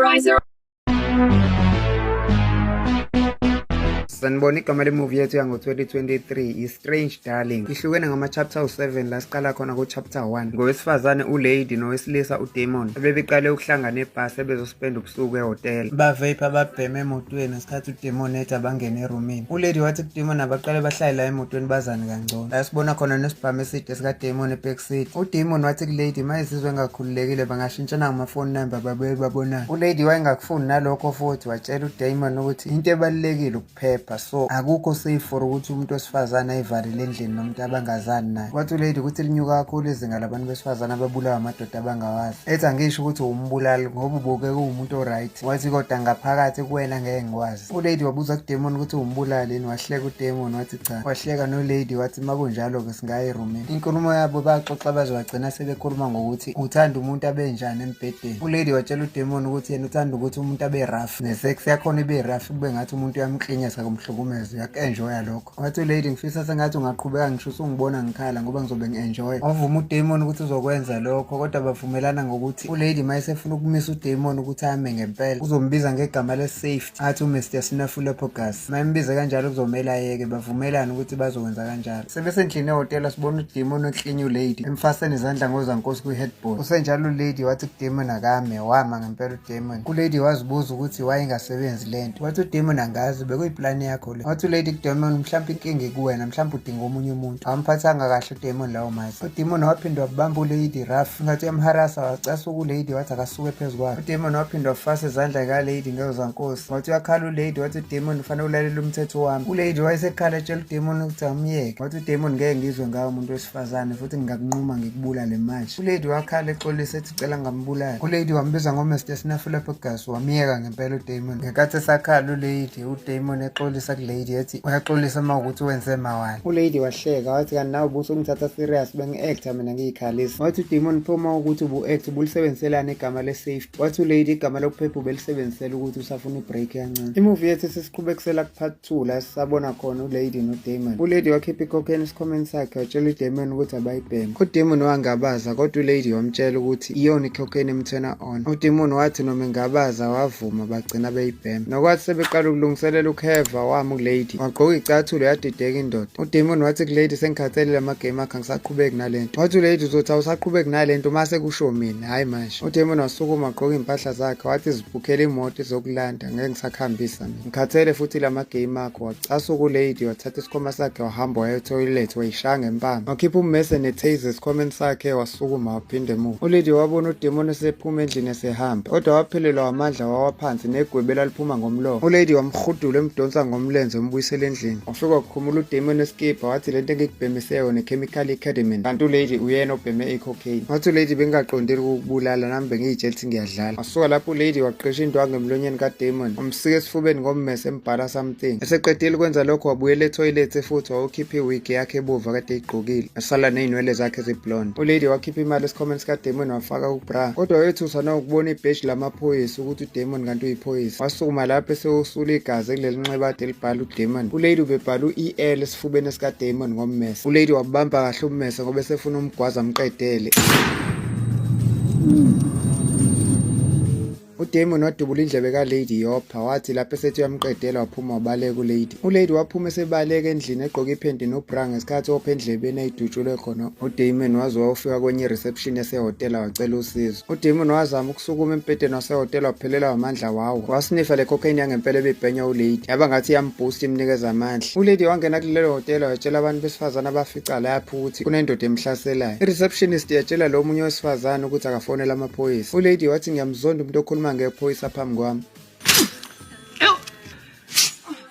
Riser. Sanibona igama le-movie yethu yango-2023 i-Strange Darling. Ihlukene ngama-chapter u-7 la siqala khona ku-chapter 1. Ngowesifazane uLady nowesilisa uDamon bebeqale ukuhlangana ebhasi ebezospenda ubusuku ehhotela. Bavapha babheme emotweni ngesikhathi uDamon ethi abangene erumini. uLady wathi kuDamon abaqale bahlale la emotweni bazane kangcono. La sibona khona nesibhamu eside sikaDamon ebackseat. uDamon wathi kuLady mayizizwe engakhululekile bangashintshana ngama-phone number babuye babonane. uLady wayengakufuni nalokho futhi watshela uDamon ukuthi into ebalulekile ukuphepha, so akukho safe for ukuthi umuntu wesifazane ayivalele endlini nomuntu abangazani naye. Wathi uLady ukuthi linyuka kakhulu izinga labantu besifazane ababulawa amadoda abangawazi. Ethi angisho ukuthi umbulali ngoba ubuke kuwumuntu oright. Wathi kodwa ngaphakathi kuwena ngeke ngikwazi. uLady wabuza kuDamon ukuthi umbulali yini, wahleka uDamon wathi cha. Wahleka noLady wathi makunjalo-ke singaye erumini. Inkulumo yabo baxoxa baze bagcina sebekhuluma ngokuthi uthanda umuntu abenjani embhedeni. uLady watshela uDamon ukuthi yena uthanda ukuthi umuntu abe rough, nesex yakhona ibe rough, kube ngathi umuntu uyamklinyeza kumhlukumeza, uyak-enjoya lokho. Wathi uLady ngifisa sengathi ungaqhubeka ngisho usungibona ngikhala ngoba ngizobe ngi-enjoya. Wavuma uDamon ukuthi uzokwenza lokho, kodwa bavumelana ngokuthi uLady mayesefuna ukumisa uDamon ukuthi ame ngempela uzombiza ngegama le-safety athi uMr Snuffleupagus. Mayembize kanjalo kuzomela ayeke. Bavumelana ukuthi bazokwenza kanjalo. Sebesendlini ehhotela sibona uDamon eklinya uLady emfaseni izandla ngozankosi kwi-headboard. Usenjalo uLady wathi kuDamon akame, wama ngempela uDamon. uLady wazibuza ukuthi wayengasebenzi lento. Wathi uDamon angazi bekuyiplani yakho le. Wathi uLady kuDamon mhlawumbe inkinga ikuwena, mhlawumbe udinga omunye umuntu. Awamphathanga kahle uDamon lawo mazwi. uDamon waphinde wabamba uLady rough ngathi uyamharasa, wacasuka uLady wathi akasuke phezu kwakhe. uDamon waphinde wafasa izandla kaLady ngezankosi. Wathi uyakhala uLady wathi uDamon ufanele ulalela umthetho wami. uLady wayesekhala etshela uDamon ukuthi amyeke. Wathi uDamon ngeke ngizwe ngawo umuntu wesifazane futhi ngingakunquma ngikubulale manje. uLady wakhala exolisa ethi cela ngambulala. uLady wambiza ngoMr Snuffleupagus wamyeka ngempela uDamon. Ngenkathi esakhala uDamon exolisa kuLady ethi uyaxolisa uma ukuthi wenze mawala. uLady wahleka wathi kanti nawe ubuso ngithatha serious bengi-acta mina ngiyikhalisa. Wathi uDamon phuma ukuthi ubu-act ubulisebenziselana igama le-safety. Wathi uLady igama lokuphepha ubelisebenzisela ukuthi usafuna ibreak kancane. imovie yethu sesiqhubekisela ku-part 2 la sisabona khona uLady noDamon. uLady wakhipha i-cocaine esikhomeni sakhe watshela uDamon ukuthi abayibheme. uDamon wangabaza kodwa uLady wamtshela ukuthi iyona i-cocaine emthena on. uDamon wathi noma engabaza wavuma bagcina beyibheme. Nokwathi sebeqala ukulungiselela ukuheva wama uLady wagqoka icathulo yadideka indoda. uDamon wathi kuLady sengikhathalele amagame akhe angisaqhubeki nalento. Wathi uLady uzothi awusaqhubeki nalento mase kusho mina hayi manje. uDamon wasukuma wagqoka impahla zakhe wathi zibhukhele imoto ezokulanda ngeke ngisakuhambisa mina, ngikhathele futhi lamagame akho. Wacasuka uLady wathatha isikhwama sakhe wahamba waya etoilet wayishaya ngempama. Wakhipha ummese netaser esikhwameni sakhe wasukuma waphinde emuva. uLady wabona uDamon esephuma endlini esehamba kodwa waphelelwa amandla wawaphansi negwebe laliphuma ngomlomo. uLady wamhudula emdonsa ngomlenze umbuyisela endlini. Wafika wakhumula uDamon eskipa wathi lento engikubhemise yona i-chemical academy kanti uLady uyena obheme i-cocaine. Wathi uLady bengingaqondile ukubulala nami bengiyitshela ukuthi ngiyadlala. Wasuka lapho uLady waqesha indwangu emlonyeni kaDamon wamsika esifubeni ngommese embhala something. Eseqedile ukwenza lokho wabuyela etoilet futhi wawukhipha iwigi yakhe ebuva kade eyigqokile wasala ney'nwele zakhe eziblonde. uLady wakhipha imali esikhomeni sikaDamon wafaka kubra kodwa wethusa nokubona ibheji lamaphoyisa ukuthi uDamon kanti uyiphoyisa. Wasukuma lapho esewusula igazi kuleli nxeba ade libhala uDamon. uLady ubebhala u-EL esifubeni esikaDamon ngommese. uLady wabamba kahle ummese ngoba esefuna umgwaza amqedele. uDamon wadubula indlebe kaLady yopha wathi lapho esethi uyamqedela waphuma wabaleka uLady. uLady waphuma esebaleka endlini egqoke iphenti nobra ngesikhathi opha endlebeni eyidutshulwe khona uDamon waze wayofika kwenye reception yasehhotela wacela usizo. uDamon wazama ukusukuma embhedeni wasehhotela waphelelwa amandla wawo wasinifa le cocaine yangempela ebibhenya uLady yaba ngathi iyamboost imnikeza amandla. uLady wangena kulelo hhotela watshela abantu besifazane abafica lapho ukuthi kunendoda emhlaselayo. I-receptionist yatshela lo munye wesifazane ukuthi akafonele amaphoyisa. uLady wathi ngiyamzonda umuntu okhuluma ngephoyisa phambi kwami.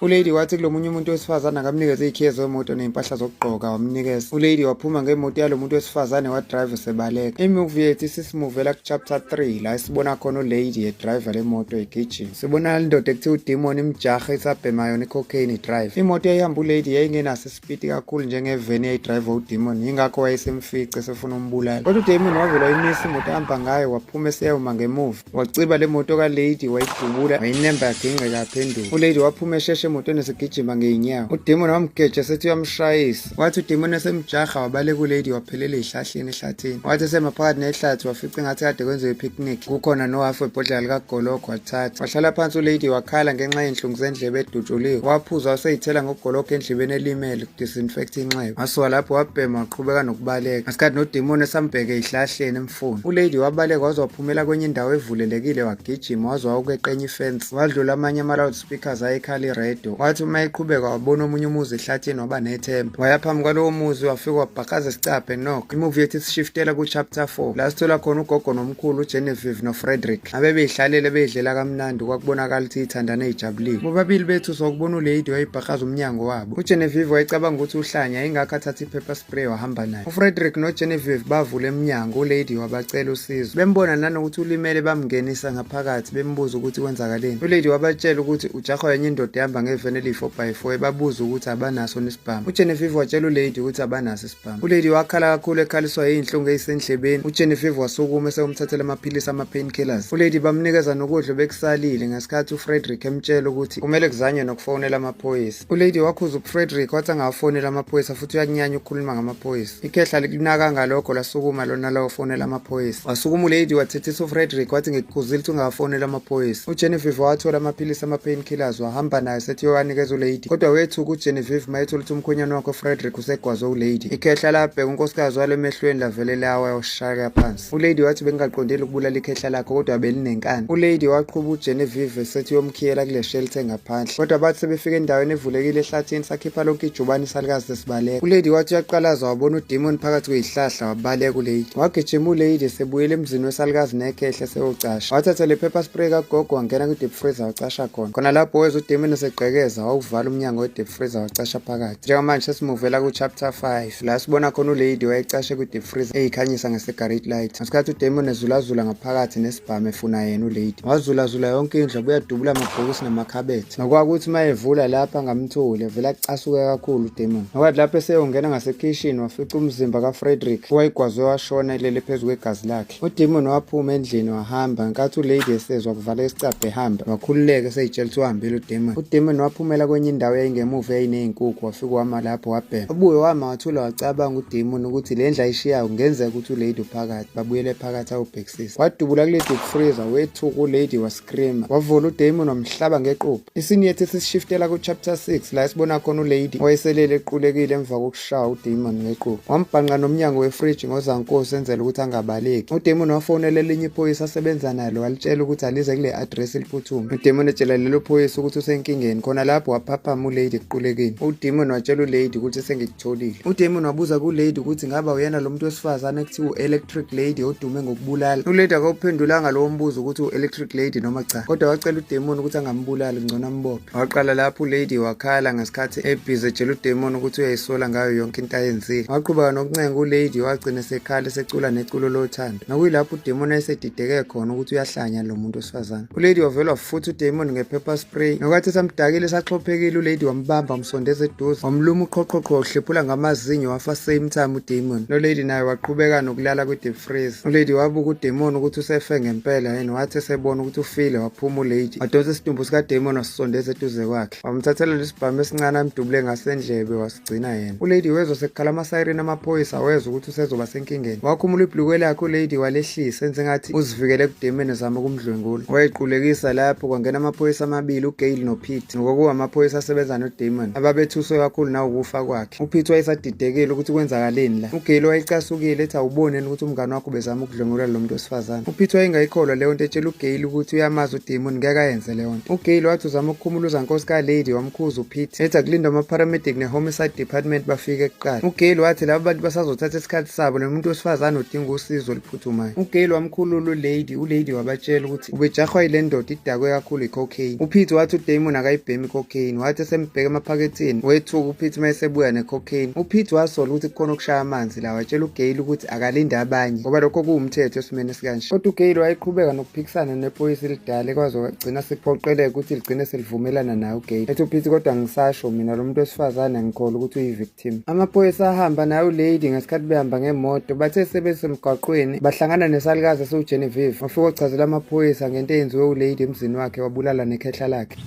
uLady wathi kulo munye umuntu wesifazane akamnikeze ikhiye zemoto neimpahla zokugqoka wamnikeza. uLady waphuma ngemoto yalo muntu wesifazane wadrive sebaleka. imovie yethu sisivela ku-chapter 3 la sibona khona uLady edrive lemoto egijima. sibona indoda ekuthiwa uDamon imjaha isabhema yona icocaine drive. imoto eyihamba uLady yayingenaso isipidi kakhulu njengeveni eyidrive uDamon yingakho wayesemfice esefuna umbulala. kodwa uDamon wavela wayimisa imoto ahamba ngayo waphuma eseyoma ngemuva waciba le moto kaLady wayidubula wayinemba yaginqeka yaphenduka. uLady waphuma esheshe emotweni esigijima ngey'nyawo. UDemon wamgeja sethi uyamshayisa. Wathi uDemon esemjaha wabaleka uLady waphelela ey'hlahleni ehlathini. Wathi esemaphakathi nehlathi wafica engathi kade kwenziwe i-picnic. Kukhona nohafu webhodlela likagologo wathatha. Wahlala phansi uLady wakhala ngenxa yenhlungu zendlebe edutshuliwe. Waphuza waseyithela ngogologo endlebeni elimele kudisinfecta inxeba. Wasuka lapho wabhema waqhubeka nokubaleka. Ngasikhathi noDemon esambheka ey'hlahleni emfuni. uLady wabaleka waze waphumela kwenye indawo evulelekile wagijima waze wawukweqenye ifence. Wadlula amanye ama-loudspeakers ayekhala iradio. Wathi uma eqhubeka wabona omunye umuzi ehlathini waba nethemba. Waya phambi kwalowo muzi wafika wabhakaza isicabha enokho. Imuvi yethu isishiftela ku-chapter 4 la sithola khona ugogo nomkhulu uGenevieve noFrederick. Abebeyihlalele beyidlela kamnandi kwakubonakala ukuthi ithandana ey'jabulile. Bobabili bethu sokubona uLady wayibhakaza umnyango wabo. uGenevieve wayecabanga ukuthi uhlanya ingakho athatha i-pepper spray wahamba naye. uFrederick noGenevieve bavula emnyango uLady wabacela usizo. Bembona nanokuthi ulimele bamngenisa ngaphakathi bembuza ukuthi kwenzakaleni. uLady wabatshela ukuthi ujahwa yenye indoda ehamba ngeveni eliyi-4x4 ebabuza ukuthi abanaso nesibhamu. uGenevieve watshela uLady ukuthi abanaso isibhamu. uLady wakhala kakhulu ekhaliswa yiy'nhlungu ey'sendlebeni. uGenevieve wasukuma esewumthathela amaphilisi ama-painkillers. uLady bamnikeza nokudla bekusalile ngesikhathi uFrederick emtshela ukuthi kumele kuzanywe nokufonela amaphoyisa. uLady wakhuza uFrederick wathi angawafonela amaphoyisa futhi uyakunyanya ukukhuluma ngamaphoyisa. Ikhehla likunaka ngalokho lasukuma lona lawafonela amaphoyisa. Wasukuma uLady wathethisa uFrederick wathi ngikukhuzile ukuthi ungawafonela amaphoyisa. uGenevieve wathola amaphilisi ama-painkillers wahamba naye sethi yowanikeza uLady. Kodwa wethuka uGenevieve mayethola ukuthi umkhwenyana wakhe uFrederick usegwazwe uLady. Ikhehla labheka unkosikazi walo emehlweni lavele lawa yawushaya phansi. uLady wathi bengaqondeli ukubulala ikhehla lakhe kodwa belinenkani. uLady waqhuba uGenevieve sethi yomkhiyela kule shelter engaphandle. Kodwa bathi sebefika endaweni evulekile ehlathini sakhipha lonke ijubane isalikazi sesibaleka. uLady wathi uyaqalaza wabona uDemon phakathi kwey'hlahla wabaleka uLady. Wagijima uLady sebuyela emzini wesalikazi nekhehla seyocasha. Wathatha le pepper spray kagogo wangena kwi-deep freezer wacasha khona. Khona lapho weza uDemon esegqekeza wawuvala umnyango we-deep freezer wacasha phakathi. Njengamanje sesimuvela ku-chapter 5 la sibona khona uLady wayecashe kwi-deep freezer eyikhanyisa nge-cigarette light. Ngesikhathi uDemon ezulazula ngaphakathi nesibhamu efuna yena uLady. Wazulazula yonke indlu buyadubula amabhokisi namakhabethi. Nokwakuthi uma evula lapha angamtholi vele acasuke kakhulu uDemon. Nokwathi lapho eseyongena ngasekhishini wafica umzimba kaFrederick owayegwazwe washona elele phezu kwegazi lakhe. uDemon waphuma endlini wahamba ngenkathi uLady esezwa kuvala isicabha ehamba wakhululeka eseyitshela ukuthi uhambile uDemon. uDemon waphumela kwenye indawo eyayingemuva eyayiney'nkukhu wafika wama lapho wabhema. Ubuye wama wathula wacabanga uDemon ukuthi le ndlu ayishiyayo kungenzeka ukuthi uLady uphakathi. Babuyele phakathi awubhekisisa. Wadubula kule deep freezer wethuka uLady wascreama. Wavula uDemon wamhlaba ngequpha. Isini yethu sishiftela ku-chapter 6 la sibona khona uLady wayeselele equlekile emva kokushaya uDemon ngequpha. Wambhanqa nomnyango wefriji ngozankosi enzela ukuthi angabaleki. uDemon wafonela elinye iphoyisa asebenza nalo walitshela ukuthi alize kule address eliphuthuma. uDemon etshela lelo phoyisa ukuthi usenkingeni. Khona lapho waphaphama uLady ekuqulekeni. uDemon watshela uLady ukuthi sengikutholile. uDemon wabuza kuLady ukuthi ngaba uyena lo muntu wesifazane ekuthiwa u-Electric Lady odume ngokubulala. uLady akawuphendulanga lowo mbuzo ukuthi u-Electric Lady noma cha. Kodwa wacela uDemon ukuthi angambulali ngcono ambophe. Waqala lapho uLady wakhala ngesikhathi ebhizi etshela uDemon ukuthi uyayisola ngayo yonke into ayenzile. Waqhubeka nokuncenga uLady wagcina esekhala esecula neculo lothando. Nakuyilapho uDemon ayesedideke khona ukuthi uyahlanya lo muntu wesifazane. uLady wavela wafutha uDemon nge-pepper spray. Nokwathi esamdakile saxhophekile uLady wambamba wamsondeza eduze wamluma uqhoqhoqho wahlephula ngamazinyo wafa same time uDemon. noLady naye waqhubeka nokulala kwi-deep freeze. uLady wabuka uDemon ukuthi usefe ngempela yena wathi esebona ukuthi ufile waphuma uLady. Wadonsa isidumbu sikaDemon wasisondeza eduze kwakhe. Wamthathela lesibhamu esincane amdubule ngasendlebe wasigcina yena. uLady wezwa sekukhala amasayireni amaphoyisa wezwa ukuthi usezoba senkingeni. Wakhumula ibhulukwe lakhe uLady walehlisa enze ngathi uzivikele kuDemon ezama ukumdlwengula. Wayequlekisa lapho kwangena amaphoyisa amabili uGail noPete. Ngokuwa amaphoyisa asebenza noDemon ababethuswe kakhulu nawukufa kwakhe. uPete wayesadidekile ukuthi kwenzakaleni la. uGail wayecasukile ethi awuboneni ukuthi umngane wakho bezama ukudlwengula lo muntu wesifazane. uPete wayengayikholwa leyo nto etshela uGail ukuthi uyamazi uDemon ngeke ayenze leyo nto. uGail wathi uzama ukukhumuluza nkosi kaLady wamkhuza uPete ethi akulinde ama-paramedic ne-homicide department bafike kuqala. uGail wathi laba bantu basazothatha isikhathi sabo nomuntu wesifazane udinga usizo oluphuthumayo. uGail wamkhulula uLady wabatshela ukuthi ubejahwa yile ndoda idakwe kakhulu i-cocaine. uPete wathi uDemon akayibhemi i-cocaine. wathi esembheka emaphakethini wethuka uPete mayesebuya ne-cocaine. uPete wasola ukuthi kukhona ukushaya amanzi la watshela uGail ukuthi akalinde abanye ngoba lokho kuwumthetho esimeni esikanje. Kodwa uGail wayeqhubeka nokuphikisana nephoyisa elidala ekwazi wagcina sekuphoqeleka ukuthi ligcine selivumelana naye uGail. ethi uPete kodwa ngisasho mina lo muntu wesifazane ngikholwa ukuthi uyi-victim. amaphoyisa ahamba naye uLady ngesikhathi behamba ngemoto bathe sebesemgwaqweni bahlangana nesalikazi esiwuGenevieve. wafika wachazela amaphoyisa ngento eyenziwe uLady emzini wakhe wabulala nekhehla lakhe.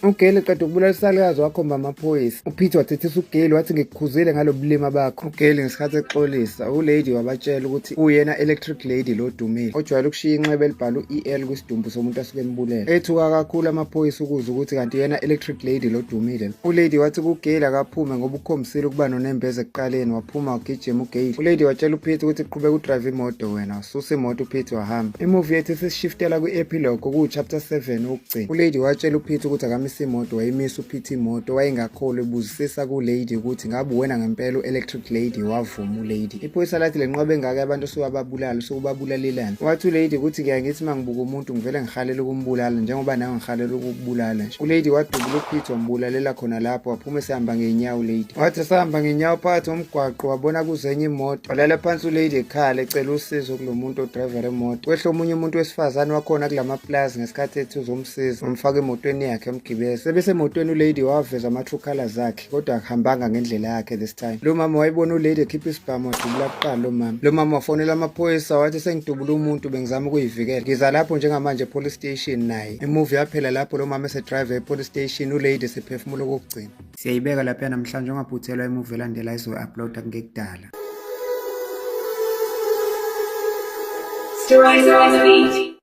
uGale qeda ukubulala isalukazi wakhomba amaphoyisa. uPeter wathethisa uGale wathi ngikukhuzile ngalo bulima bakho. uGale ngesikhathi exolisa uLady wabatshela ukuthi uyena Electric Lady lo dumile ojwayele ukushiya inxeba elibhalwe EL kwisidumbu somuntu asuke embulele. Ethuka kakhulu amaphoyisa ukuze ukuthi kanti yena Electric Lady lo dumile. uLady wathi kuGale akaphume ngoba ukhombisile ukuba nonembeza ekuqaleni waphuma wagijima uGale. uLady watshela uPeter ukuthi qhubeka udrive imoto wena ususa imoto uPeter wahamba. Imovie yethu sesishiftela kwi-epilogue okuchapter 7 okugcina. uLady watshela uPeter ukuthi akamisa imoto wayimisa uPeter imoto wayengakholwa ebuzisisa kuLady ukuthi ngabe wena ngempela uElectric Lady wavuma uLady. Iphoyisa lathi lenqwaba engaka abantu sowababulala sokubabulalelana. Wathi uLady ukuthi ngiyangithi mangibuka umuntu ngivele ngihalela ukumbulala njengoba nawe ngihalela ukubulala nje. uLady wadubula uPeter wambulalela khona lapho waphuma esehamba ngenyawo uLady. Wathi sahamba ngenyawo phakathi komgwaqo wabona kuzenye imoto. Walala phansi uLady ekhala ecela usizo kulomuntu odriver emoto. Kwehla omunye umuntu wesifazane wakhona kulamaplaza ngesikhathi ethi uzomsiza umfaka emotweni yakhe emgibeza. Sebese emotweni uLady waveza ama-true colours akhe kodwa akuhambanga ngendlela yakhe this time. Lo mama wayibona uLady ekhipha isibhamu wadubula kuqala lo mama. Lo mama wafonela amaphoyisa wathi sengidubula umuntu bengizama ukuyivikela. Ngiza lapho njengamanje police station naye. Imovie yaphela lapho lo mama esedrive e-police station uLady sephefumula okugcina. Siyayibeka lapha namhlanje ungaphuthelwa imovie elandela izo-uploada ngekudala. Stories on the beat.